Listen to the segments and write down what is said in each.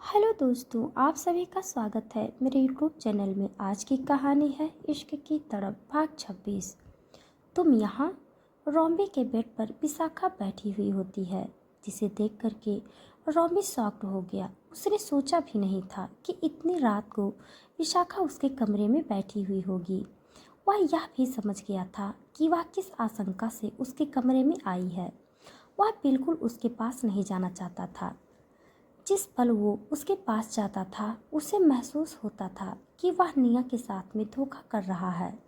Hello दोस्तों, आप सभी का स्वागत है मेरे यूट्यूब चैनल में। आज की कहानी है इश्क की तड़प भाग 26। तुम यहाँ। रॉम्बी के बेड पर विशाखा बैठी हुई होती है, जिसे देख करके रॉम्बी शॉक्ड हो गया। उसने सोचा भी नहीं था कि इतनी रात को विशाखा उसके कमरे में बैठी हुई होगी। वह यह भी समझ गया था कि वह किस आशंका से उसके कमरे में आई है। वह बिल्कुल उसके पास नहीं जाना चाहता था। जिस पल वो उसके पास जाता था, उसे महसूस होता था कि वह निया के साथ में धोखा कर रहा है।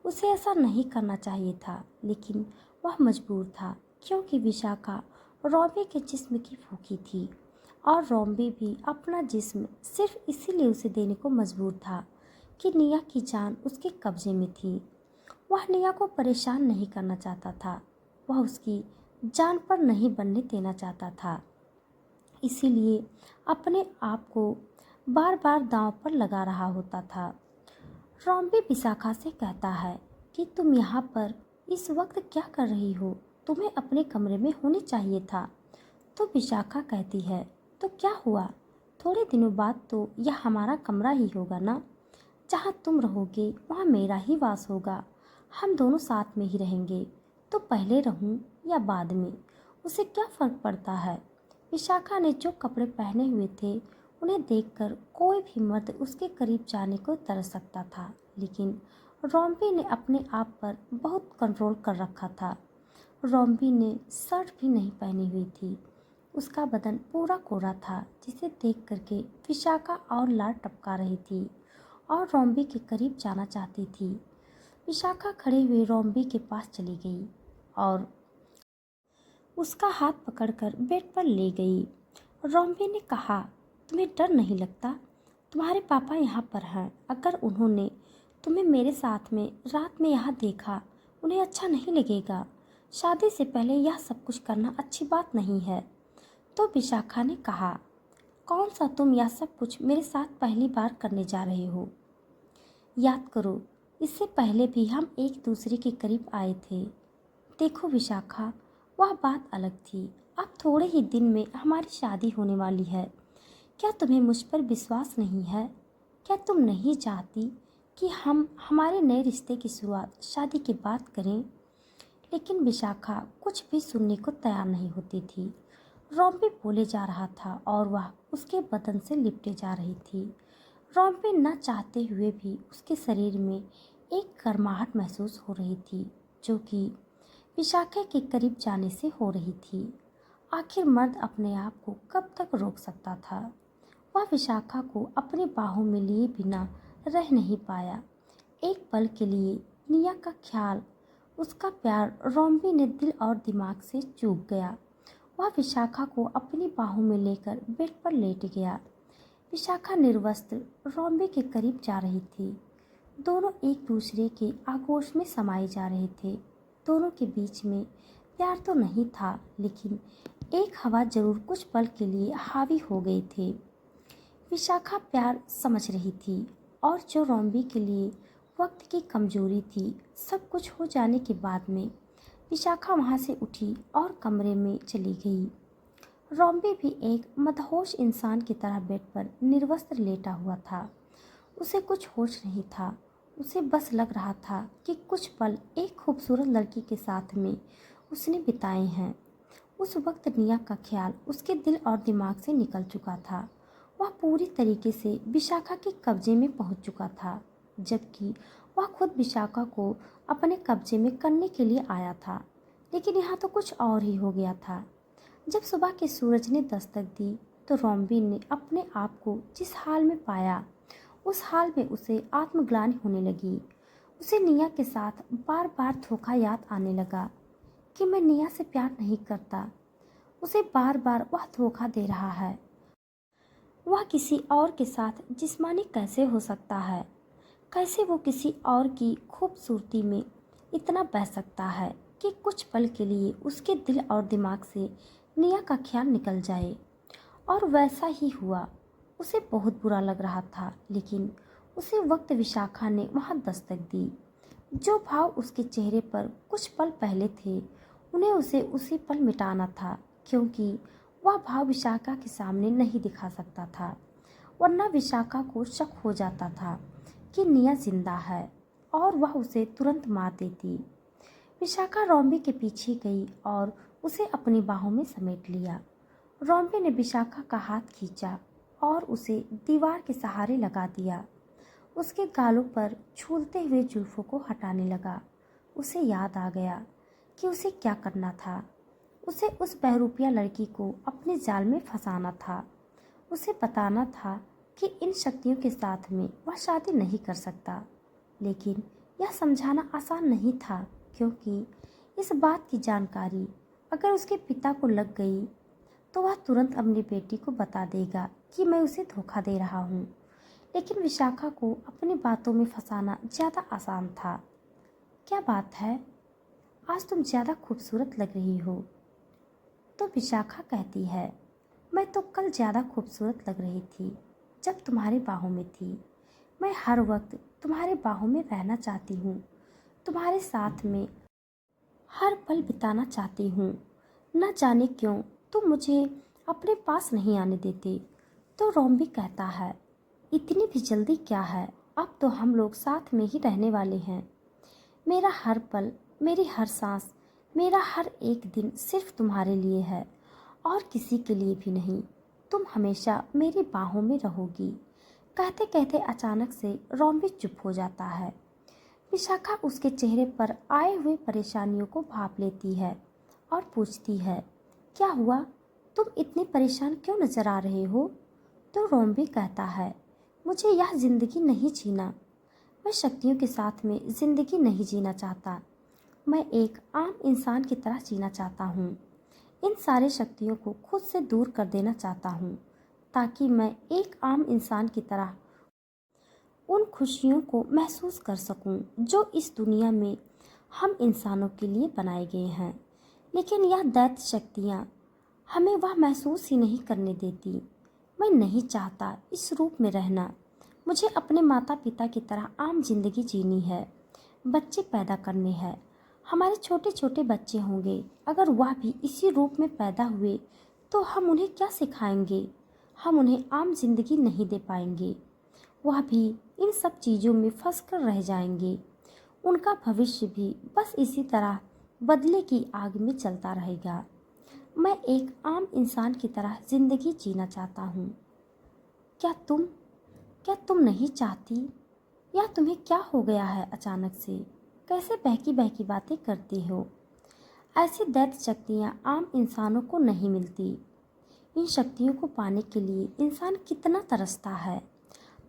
उसे ऐसा नहीं करना चाहिए था, लेकिन वह मजबूर था, क्योंकि विशाखा रॉम्बी के जिस्म की भूखी थी और रॉम्बी भी अपना जिस्म सिर्फ इसीलिए उसे देने को मजबूर था कि निया की जान उसके कब्जे में थी। वह निया को परेशान नहीं करना चाहता था, वह उसकी जान पर नहीं बनने देना चाहता था। इसीलिए अपने आप को बार बार दांव पर लगा रहा होता था। रॉम्बी विशाखा से कहता है कि तुम यहाँ पर इस वक्त क्या कर रही हो? तुम्हें अपने कमरे में होनी चाहिए था। तो विशाखा कहती है, तो क्या हुआ? थोड़े दिनों बाद तो यह हमारा कमरा ही होगा ना। जहाँ तुम रहोगे वहाँ मेरा ही वास होगा। हम दोनों साथ में ही रहेंगे। तो पहले रहूं या बाद में, उसे क्या फ़र्क पड़ता है? विशाखा ने जो कपड़े पहने हुए थे, उन्हें देखकर कोई भी मर्द उसके करीब जाने को तरस सकता था, लेकिन रॉम्बी ने अपने आप पर बहुत कंट्रोल कर रखा था। रॉम्बी ने शर्ट भी नहीं पहनी हुई थी। उसका बदन पूरा कोरा था, जिसे देख करके विशाखा और लार टपका रही थी और रॉम्बी के करीब जाना चाहती थी। विशाखा खड़े हुए रॉम्बी के पास चली गई और उसका हाथ पकड़कर बेड पर ले गई। रॉम्बी ने कहा, तुम्हें डर नहीं लगता? तुम्हारे पापा यहाँ पर हैं। अगर उन्होंने तुम्हें मेरे साथ में रात में यहाँ देखा, उन्हें अच्छा नहीं लगेगा। शादी से पहले यह सब कुछ करना अच्छी बात नहीं है। तो विशाखा ने कहा, कौन सा तुम यह सब कुछ मेरे साथ पहली बार करने जा रहे हो? याद करो, इससे पहले भी हम एक दूसरे के करीब आए थे। देखो विशाखा, वह बात अलग थी। अब थोड़े ही दिन में हमारी शादी होने वाली है। क्या तुम्हें मुझ पर विश्वास नहीं है? क्या तुम नहीं चाहती कि हम हमारे नए रिश्ते की शुरुआत शादी के बाद करें? लेकिन विशाखा कुछ भी सुनने को तैयार नहीं होती थी। रॉम्बी बोले जा रहा था और वह उसके बदन से लिपटे जा रही थी। रॉम्बी न चाहते हुए भी उसके शरीर में एक गर्माहट महसूस हो रही थी, जो कि विशाखा के करीब जाने से हो रही थी। आखिर मर्द अपने आप को कब तक रोक सकता था? वह विशाखा को अपनी बाहों में लिए बिना रह नहीं पाया। एक पल के लिए निया का ख्याल, उसका प्यार रॉम्बी ने दिल और दिमाग से चूक गया। वह विशाखा को अपनी बाहों में लेकर बेड पर लेट गया। विशाखा निर्वस्त्र रॉम्बी के करीब जा रही थी। दोनों एक दूसरे के आगोश में समाये जा रहे थे। दोनों के बीच में प्यार तो नहीं था, लेकिन एक हवा जरूर कुछ पल के लिए हावी हो गई थी। विशाखा प्यार समझ रही थी, और जो रॉम्बी के लिए वक्त की कमजोरी थी। सब कुछ हो जाने के बाद में विशाखा वहाँ से उठी और कमरे में चली गई। रॉम्बी भी एक मदहोश इंसान की तरह बेड पर निर्वस्त्र लेटा हुआ था। उसे कुछ होश नहीं था। उसे बस लग रहा था कि कुछ पल एक खूबसूरत लड़की के साथ में उसने बिताए हैं। उस वक्त निया का ख्याल उसके दिल और दिमाग से निकल चुका था। वह पूरी तरीके से विशाखा के कब्जे में पहुंच चुका था, जबकि वह खुद विशाखा को अपने कब्जे में करने के लिए आया था। लेकिन यहाँ तो कुछ और ही हो गया था। जब सुबह के सूरज ने दस्तक दी, तो रॉम्बी ने अपने आप को जिस हाल में पाया, उस हाल में उसे आत्मग्लानि होने लगी। उसे निया के साथ बार बार धोखा याद आने लगा कि मैं निया से प्यार नहीं करता। उसे बार बार वह धोखा दे रहा है। वह किसी और के साथ जिस्मानी कैसे हो सकता है? कैसे वो किसी और की खूबसूरती में इतना बह सकता है कि कुछ पल के लिए उसके दिल और दिमाग से निया का ख्याल निकल जाए? और वैसा ही हुआ। उसे बहुत बुरा लग रहा था, लेकिन उसी वक्त विशाखा ने वहाँ दस्तक दी। जो भाव उसके चेहरे पर कुछ पल पहले थे, उन्हें उसे उसी पल मिटाना था, क्योंकि वह भाव विशाखा के सामने नहीं दिखा सकता था, वरना विशाखा को शक हो जाता था कि निया जिंदा है और वह उसे तुरंत मार देती। विशाखा रॉम्बे के पीछे गई और उसे अपनी बाहों में समेट लिया। रॉम्बे ने विशाखा का हाथ खींचा और उसे दीवार के सहारे लगा दिया। उसके गालों पर झूलते हुए जुल्फों को हटाने लगा। उसे याद आ गया कि उसे क्या करना था। उसे उस बहरूपिया लड़की को अपने जाल में फंसाना था। उसे बताना था कि इन शक्तियों के साथ में वह शादी नहीं कर सकता। लेकिन यह समझाना आसान नहीं था, क्योंकि इस बात की जानकारी अगर उसके पिता को लग गई तो वह तुरंत अपनी बेटी को बता देगा कि मैं उसे धोखा दे रहा हूँ। लेकिन विशाखा को अपनी बातों में फंसाना ज़्यादा आसान था। क्या बात है, आज तुम ज़्यादा खूबसूरत लग रही हो। तो विशाखा कहती है, मैं तो कल ज़्यादा खूबसूरत लग रही थी जब तुम्हारी बाहों में थी। मैं हर वक्त तुम्हारे बाहों में रहना चाहती हूँ, तुम्हारे साथ में हर पल बिताना चाहती हूँ। न जाने क्यों तुम मुझे अपने पास नहीं आने देते। तो रॉम्बी कहता है, इतनी भी जल्दी क्या है, अब तो हम लोग साथ में ही रहने वाले हैं। मेरा हर पल, मेरी हर सांस, मेरा हर एक दिन सिर्फ तुम्हारे लिए है और किसी के लिए भी नहीं। तुम हमेशा मेरी बाहों में रहोगी। कहते कहते अचानक से रॉम्बी चुप हो जाता है। विशाखा उसके चेहरे पर आए हुए परेशानियों को भाप लेती है और पूछती है, क्या हुआ, तुम इतनी परेशान क्यों नजर आ रहे हो। तो रॉम्बी कहता है, मुझे यह जिंदगी नहीं जीना। मैं शक्तियों के साथ में जिंदगी नहीं जीना चाहता। मैं एक आम इंसान की तरह जीना चाहता हूँ। इन सारे शक्तियों को खुद से दूर कर देना चाहता हूँ, ताकि मैं एक आम इंसान की तरह उन खुशियों को महसूस कर सकूं जो इस दुनिया में हम इंसानों के लिए बनाए गए हैं। लेकिन यह दैत्य शक्तियाँ हमें वह महसूस ही नहीं करने देती। मैं नहीं चाहता इस रूप में रहना। मुझे अपने माता पिता की तरह आम जिंदगी जीनी है, बच्चे पैदा करने हैं। हमारे छोटे छोटे बच्चे होंगे, अगर वह भी इसी रूप में पैदा हुए तो हम उन्हें क्या सिखाएंगे। हम उन्हें आम जिंदगी नहीं दे पाएंगे। वह भी इन सब चीज़ों में फंस कर रह जाएंगे। उनका भविष्य भी बस इसी तरह बदले की आग में चलता रहेगा। मैं एक आम इंसान की तरह ज़िंदगी जीना चाहता हूँ। क्या तुम नहीं चाहती, या तुम्हें क्या हो गया है अचानक से, कैसे बहकी बहकी बातें करती हो। ऐसी दैत्य शक्तियाँ आम इंसानों को नहीं मिलती। इन शक्तियों को पाने के लिए इंसान कितना तरसता है।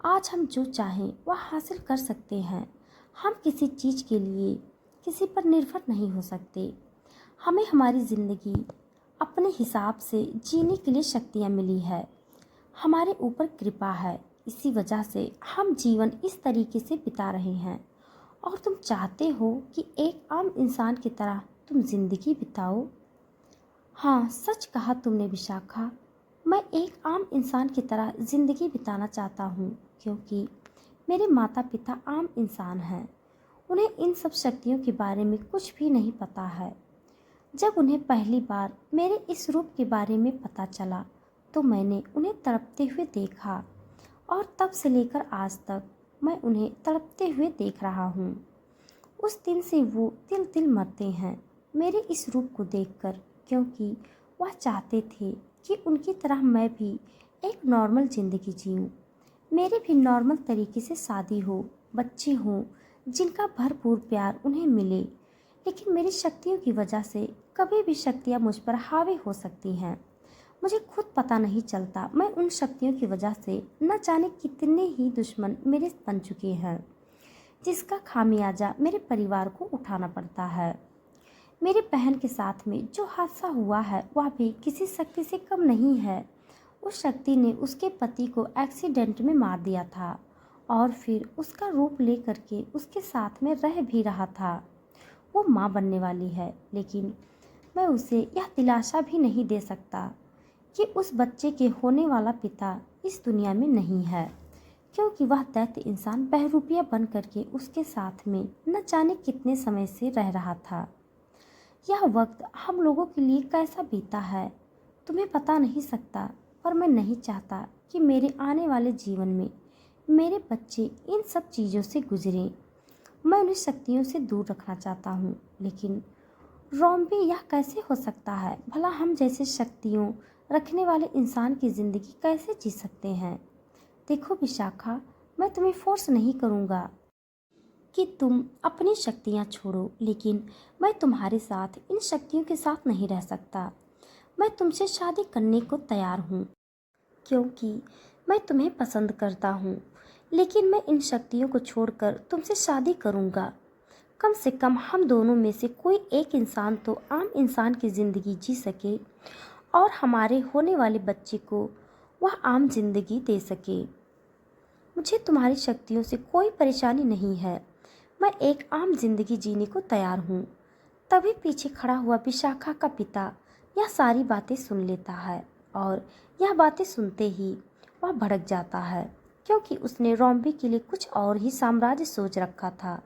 आज हम जो चाहें वह हासिल कर सकते हैं। हम किसी चीज़ के लिए किसी पर निर्भर नहीं हो सकते। हमें हमारी ज़िंदगी अपने हिसाब से जीने के लिए शक्तियाँ मिली है। हमारे ऊपर कृपा है, इसी वजह से हम जीवन इस तरीके से बिता रहे हैं। और तुम चाहते हो कि एक आम इंसान की तरह तुम ज़िंदगी बिताओ। हाँ, सच कहा तुमने विशाखा। मैं एक आम इंसान की तरह ज़िंदगी बिताना चाहता हूँ, क्योंकि मेरे माता पिता आम इंसान हैं। उन्हें इन सब शक्तियों के बारे में कुछ भी नहीं पता है। जब उन्हें पहली बार मेरे इस रूप के बारे में पता चला तो मैंने उन्हें तड़पते हुए देखा, और तब से लेकर आज तक मैं उन्हें तड़पते हुए देख रहा हूँ। उस दिन से वो तिल तिल मरते हैं मेरे इस रूप को देखकर, क्योंकि वह चाहते थे कि उनकी तरह मैं भी एक नॉर्मल ज़िंदगी जीऊँ। मेरी भी नॉर्मल तरीके से शादी हो, बच्चे हों जिनका भरपूर प्यार उन्हें मिले। लेकिन मेरी शक्तियों की वजह से कभी भी शक्तियाँ मुझ पर हावी हो सकती हैं। मुझे खुद पता नहीं चलता। मैं उन शक्तियों की वजह से न जाने कितने ही दुश्मन मेरे बन चुके हैं, जिसका खामियाजा मेरे परिवार को उठाना पड़ता है। मेरी बहन के साथ में जो हादसा हुआ है वह भी किसी शक्ति से कम नहीं है। उस शक्ति ने उसके पति को एक्सीडेंट में मार दिया था और फिर उसका रूप लेकर के उसके साथ में रह भी रहा था। वो माँ बनने वाली है, लेकिन मैं उसे यह दिलासा भी नहीं दे सकता कि उस बच्चे के होने वाला पिता इस दुनिया में नहीं है, क्योंकि वह दैत्य इंसान बहरूपिया बन करके उसके साथ में न जाने कितने समय से रह रहा था। यह वक्त हम लोगों के लिए कैसा बीता है, तुम्हें पता नहीं सकता, पर मैं नहीं चाहता कि मेरे आने वाले जीवन में मेरे बच्चे इन सब चीज़ों से गुजरें। मैं उन्हें शक्तियों से दूर रखना चाहता हूँ। लेकिन रोम्बी, यह कैसे हो सकता है? भला हम जैसे शक्तियों रखने वाले इंसान की ज़िंदगी कैसे जी सकते हैं? देखो विशाखा, मैं तुम्हें फोर्स नहीं करूँगा कि तुम अपनी शक्तियाँ छोड़ो, लेकिन मैं तुम्हारे साथ इन शक्तियों के साथ नहीं रह सकता। मैं तुमसे शादी करने को तैयार हूँ क्योंकि मैं तुम्हें पसंद करता हूँ, लेकिन मैं इन शक्तियों को छोड़कर तुमसे शादी करूँगा। कम से कम हम दोनों में से कोई एक इंसान तो आम इंसान की ज़िंदगी जी सके और हमारे होने वाले बच्चे को वह आम जिंदगी दे सके। मुझे तुम्हारी शक्तियों से कोई परेशानी नहीं है। मैं एक आम जिंदगी जीने को तैयार हूँ। तभी पीछे खड़ा हुआ विशाखा का पिता यह सारी बातें सुन लेता है और यह बातें सुनते ही वह भड़क जाता है, क्योंकि उसने रोम्बी के लिए कुछ और ही साम्राज्य सोच रखा था।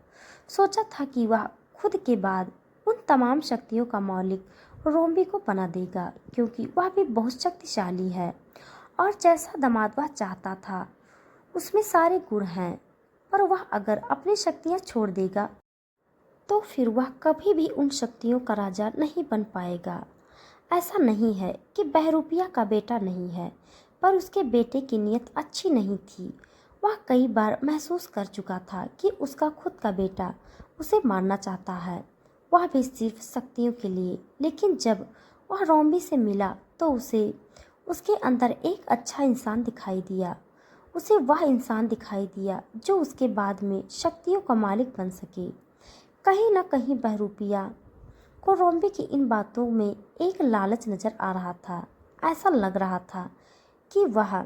सोचा था कि वह खुद के बाद उन तमाम शक्तियों का मालिक रोम्बी को बना देगा, क्योंकि वह भी बहुत शक्तिशाली है और जैसा दामाद वह चाहता था उसमें सारे गुण हैं। पर वह अगर अपनी शक्तियाँ छोड़ देगा तो फिर वह कभी भी उन शक्तियों का राजा नहीं बन पाएगा। ऐसा नहीं है कि बहरूपिया का बेटा नहीं है, पर उसके बेटे की नीयत अच्छी नहीं थी। वह कई बार महसूस कर चुका था कि उसका खुद का बेटा उसे मारना चाहता है, वह भी सिर्फ शक्तियों के लिए। लेकिन जब वह रोम्बी से मिला तो उसे उसके अंदर एक अच्छा इंसान दिखाई दिया। उसे वह इंसान दिखाई दिया जो उसके बाद में शक्तियों का मालिक बन सके। कहीं न कहीं बहरूपिया को रोम्बी की इन बातों में एक लालच नजर आ रहा था। ऐसा लग रहा था कि वह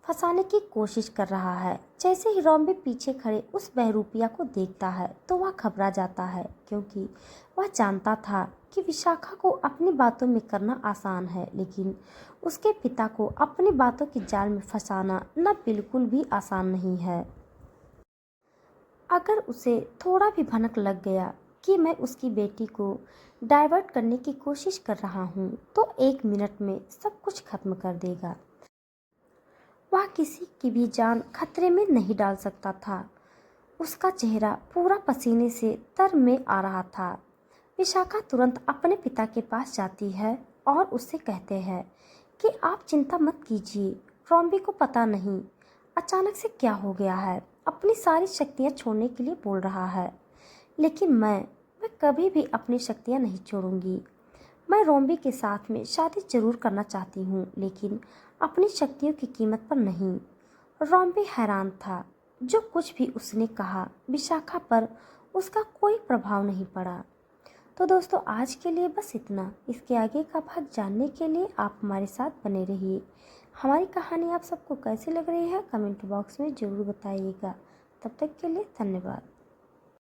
फंसाने की कोशिश कर रहा है। जैसे ही रोम्बी पीछे खड़े उस बहरूपिया को देखता है तो वह घबरा जाता है, क्योंकि वह जानता था कि विशाखा को अपनी बातों में करना आसान है, लेकिन उसके पिता को अपनी बातों के जाल में फंसाना न बिल्कुल भी आसान नहीं है। अगर उसे थोड़ा भी भनक लग गया कि मैं उसकी बेटी को डाइवर्ट करने की कोशिश कर रहा हूँ, तो 1 मिनट में सब कुछ खत्म कर देगा। वह किसी की भी जान खतरे में नहीं डाल सकता था। उसका चेहरा पूरा पसीने से तर में आ रहा था। विशाखा तुरंत अपने पिता के पास जाती है और उससे कहते हैं कि आप चिंता मत कीजिए, रोम्बी को पता नहीं अचानक से क्या हो गया है, अपनी सारी शक्तियाँ छोड़ने के लिए बोल रहा है। लेकिन मैं कभी भी अपनी शक्तियाँ नहीं छोड़ूंगी। मैं रोम्बी के साथ में शादी जरूर करना चाहती हूँ, लेकिन अपनी शक्तियों की कीमत पर नहीं। रोम्बी हैरान था। जो कुछ भी उसने कहा विशाखा पर उसका कोई प्रभाव नहीं पड़ा। तो दोस्तों, आज के लिए बस इतना। इसके आगे का भाग जानने के लिए आप हमारे साथ बने रहिए। हमारी कहानी आप सबको कैसी लग रही है कमेंट बॉक्स में ज़रूर बताइएगा। तब तक के लिए धन्यवाद।